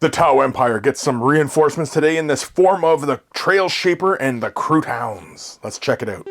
The Tau Empire gets some reinforcements today in this form of the Trail Shaper and the Kroot Hounds. Let's check it out.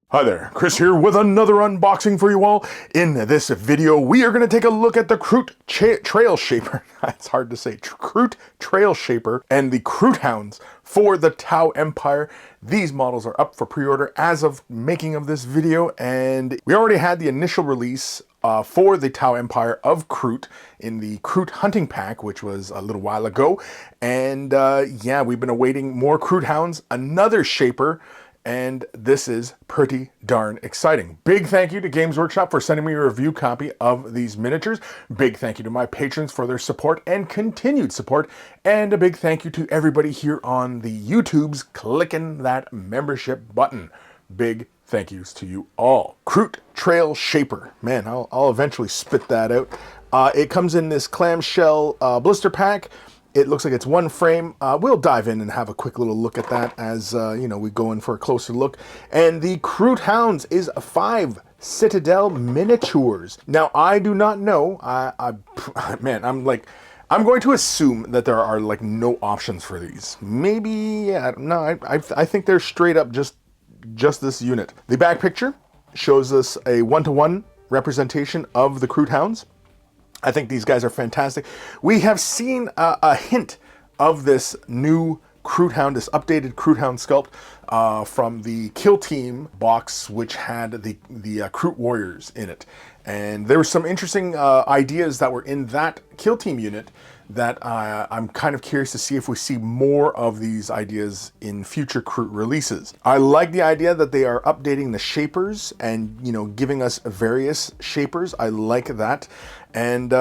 Hi there, Chris here with another unboxing for you all. In this video, we are going to take a look at the Kroot Trail Shaper. It's hard to say. Kroot Trail Shaper and the Kroot Hounds for the Tau Empire. These models are up for pre-order as of making of this video, and we already had the initial release for the Tau Empire of Kroot in the Kroot Hunting Pack, which was a little while ago. And yeah, we've been awaiting more Kroot Hounds, another Shaper, and this is pretty darn exciting. Big thank you to Games Workshop for sending me a review copy of these miniatures. Big thank you to my patrons for their support and continued support. And a big thank you to everybody here on the YouTubes clicking that membership button. Big thank yous to you all. Kroot Trail Shaper. Man, I'll eventually spit that out. It comes in this clamshell blister pack. It looks like it's one frame. We'll dive in and have a quick little look at that as you know, we go in for a closer look. And the Kroot Hounds is 5 Citadel miniatures. Now, I do not know. Man, I'm going to assume that there are like no options for these. Maybe, I don't know. I think they're straight up just this unit. The back picture shows us a 1-to-1 representation of the Kroot Hounds. I think these guys are fantastic. We have seen a hint of this new Kroot Hound, this updated Kroot Hound sculpt from the Kill Team box, which had the Kroot Warriors in it. And there were some interesting ideas that were in that Kill Team unit that I'm kind of curious to see if we see more of these ideas in future Kroot releases. I like the idea that they are updating the Shapers and, you know, giving us various Shapers. I like that. And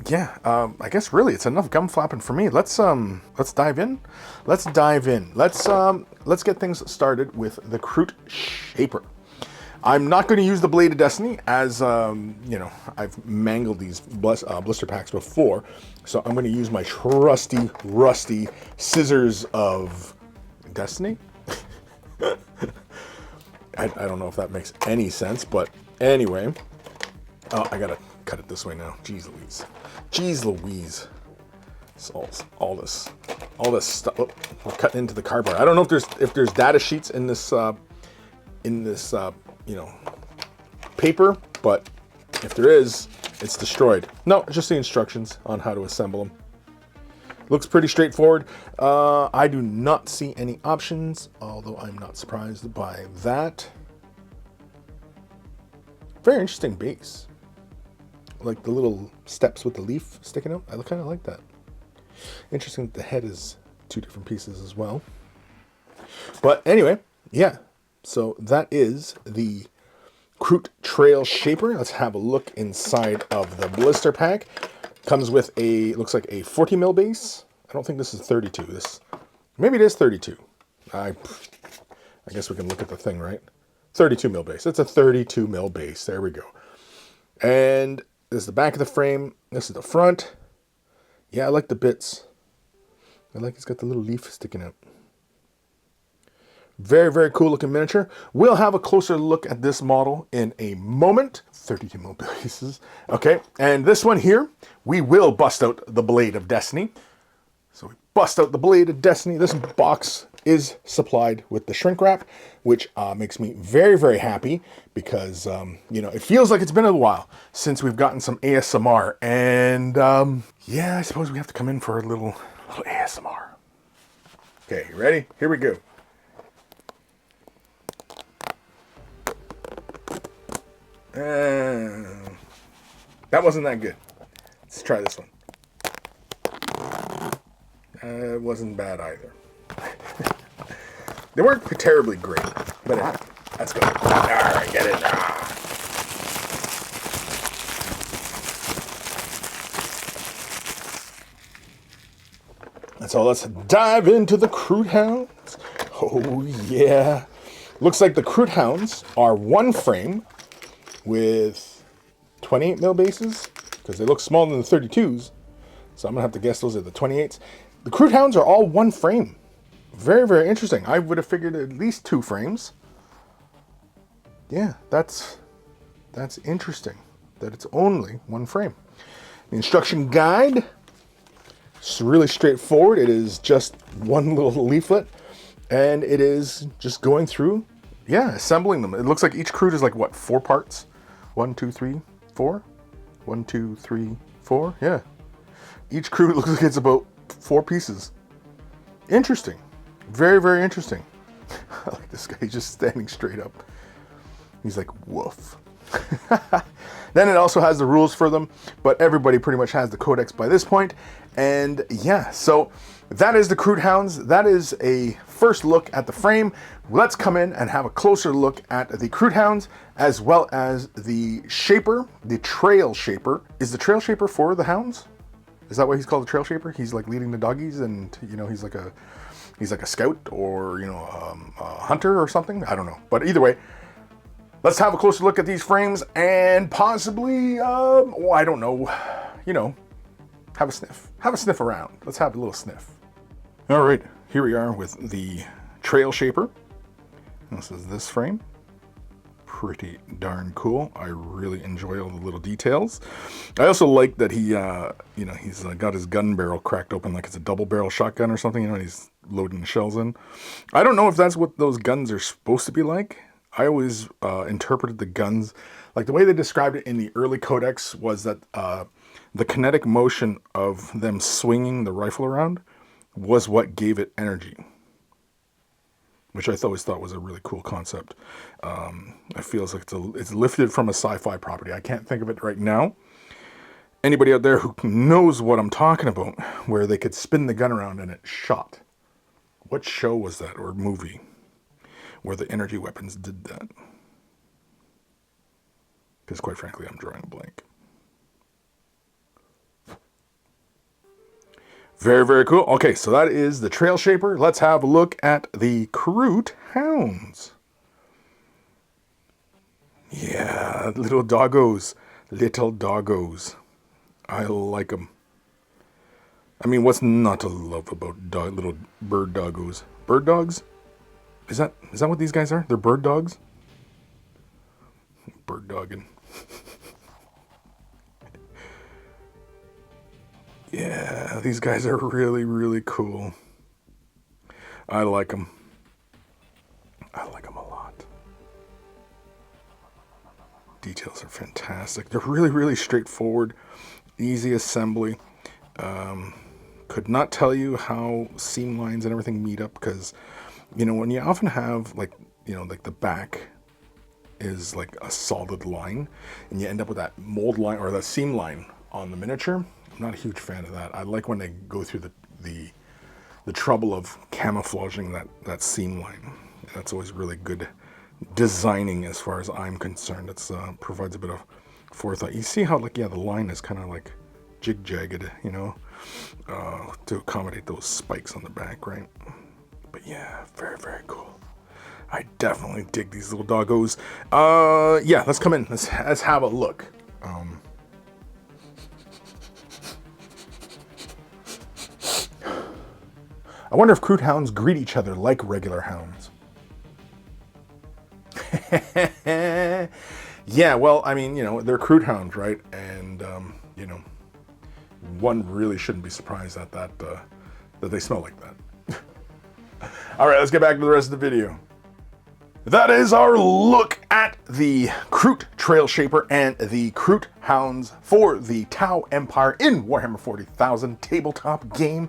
yeah, I guess really it's enough gum flapping for me. Let's dive in. Let's dive in. Let's get things started with the Kroot Shaper. I'm not going to use the Blade of Destiny as, you know, I've mangled these blister packs before. So I'm going to use my trusty, rusty scissors of destiny. I don't know if that makes any sense, but anyway. Oh, I got to cut it this way now. Jeez Louise. Jeez Louise. So all this stuff. Oh, we're cutting into the cardboard. I don't know if there's data sheets in this, you know, paper, but if there is, it's destroyed. No, just the instructions on how to assemble them. Looks pretty straightforward. I do not see any options, although I'm not surprised by that. Very interesting base. Like the little steps with the leaf sticking out. I kind of like that. Interesting that the head is 2 different pieces as well. But anyway, yeah. So that is the Kroot Trail Shaper. Let's have a look inside of the blister pack. Comes with a, looks like a 40 mil base. I don't think this is 32. Maybe it is 32. I guess we can look at the thing, right? 32 mil base. It's a 32 mil base. There we go. And this is the back of the frame. This is the front. Yeah, I like the bits. I like it's got the little leaf sticking out. Very, very cool looking miniature. We'll have a closer look at this model in a moment. 32 mil bases. Okay, and this one here, we will bust out the Blade of Destiny. So we bust out the Blade of Destiny. This box is supplied with the shrink wrap, which makes me very, very happy because, you know, it feels like it's been a while since we've gotten some ASMR. And yeah, I suppose we have to come in for a little ASMR. Okay, you ready? Here we go. That wasn't that good. Let's try this one. It wasn't bad either. They weren't terribly great, but anyway, let's go. All right, get it. So let's dive into the Kroot Hounds. Oh yeah. Looks like the Kroot Hounds are one frame with 28 mil bases, because they look smaller than the 32s. So I'm gonna have to guess those are the 28s. The Kroot Hounds are all one frame. Very, very interesting. I would have figured at least 2 frames. Yeah, that's interesting. that it's only one frame. The instruction guide, it's really straightforward. It is just one little leaflet, and it is just going through, yeah, assembling them. It looks like each Kroot is like, what, 4 parts? 1, 2, 3, 4? 1, 2, 3, 4? Yeah. Each Kroot looks like it's about 4 pieces. Interesting. Very, very interesting. I like this guy. He's just standing straight up. He's like, woof. Then it also has the rules for them, but everybody pretty much has the codex by this point. And yeah, so that is the Kroot Hounds. That is a first look at the frame. Let's come in and have a closer look at the Kroot Hounds, as well as the Shaper, the Trail Shaper. Is the Trail Shaper for the Hounds? Is that why he's called the Trail Shaper? He's like leading the doggies, and you know, he's like a scout, or you know, a hunter or something. I don't know, but either way, let's have a closer look at these frames and possibly, well, I don't know, you know, have a sniff. Have a sniff around. Let's have a little sniff. All right, here we are with the Trail Shaper. This is this frame. Pretty darn cool. I really enjoy all the little details. I also like that he, you know, he's got his gun barrel cracked open like it's a double barrel shotgun or something, you know, and he's loading the shells in. I don't know if that's what those guns are supposed to be like. I always interpreted the guns, like the way they described it in the early codex was that the kinetic motion of them swinging the rifle around was what gave it energy, which I always thought was a really cool concept. It feels like it's lifted from a sci-fi property. I can't think of it right now. Anybody out there who knows what I'm talking about, where they could spin the gun around and it shot. What show was that, or movie, where the energy weapons did that? Because quite frankly, I'm drawing a blank. Very, very cool. Okay, so that is the Trail Shaper. Let's have a look at the Kroot Hounds. Yeah, little doggos. Little doggos. I like them. I mean, what's not to love about little bird doggos? Bird dogs? Is that what these guys are? They're bird dogs? Bird dogging. Yeah, these guys are really, really cool. I like them. I like them a lot. Details are fantastic. They're really, really straightforward. Easy assembly. Could not tell you how seam lines and everything meet up, because, you know, when you often have, like, you know, like the back is like a solid line, and you end up with that mold line or that seam line on the miniature. I'm not a huge fan of that. I like when they go through the trouble of camouflaging that seam line. That's always really good designing as far as I'm concerned. It provides a bit of forethought. You see how, like, yeah, the line is kind of like jig-jagged, you know, to accommodate those spikes on the back, right? But yeah, very, very cool. I definitely dig these little doggos. Yeah, let's come in. Let's have a look. I wonder if Kroot Hounds greet each other like regular hounds. Yeah, well, I mean, you know, they're Kroot Hounds, right? And, you know, one really shouldn't be surprised at that they smell like that. All right, let's get back to the rest of the video. That is our look at the Kroot Trail Shaper and the Kroot Hounds for the Tau Empire in Warhammer 40,000 tabletop game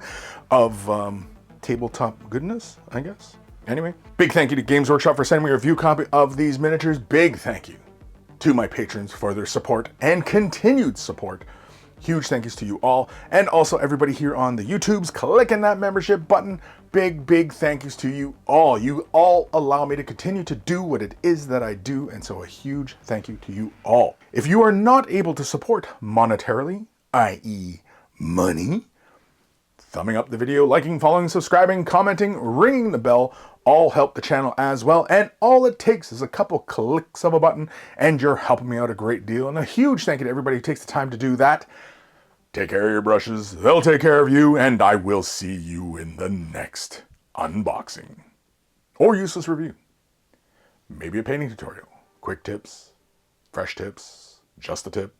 of tabletop goodness, I guess. Anyway, big thank you to Games Workshop for sending me a review copy of these miniatures. Big thank you to my patrons for their support and continued support. Huge thank yous to you all, and also everybody here on the YouTubes clicking that membership button. Big, big thank yous to you all. You all allow me to continue to do what it is that I do, and so a huge thank you to you all. If you are not able to support monetarily, i.e. money, thumbing up the video, liking, following, subscribing, commenting, ringing the bell, all help the channel as well. And all it takes is a couple clicks of a button, and you're helping me out a great deal. And a huge thank you to everybody who takes the time to do that. Take care of your brushes, they'll take care of you, and I will see you in the next unboxing. Or useless review. Maybe a painting tutorial. Quick tips, fresh tips, Just a tip.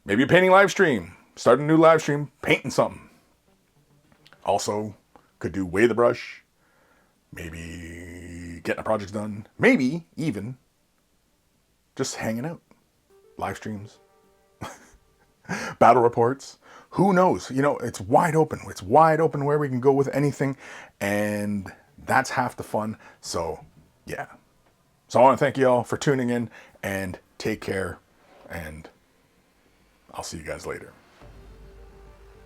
Maybe a painting live stream. Start a new live stream, painting something. Also, could do weigh the brush. Maybe getting a project done. Maybe even just hanging out. Live streams. Battle reports. Who knows? You know, it's wide open. It's wide open where we can go with anything. And that's half the fun. So, yeah. So I want to thank you all for tuning in and take care. And I'll see you guys later.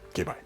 Okay, bye.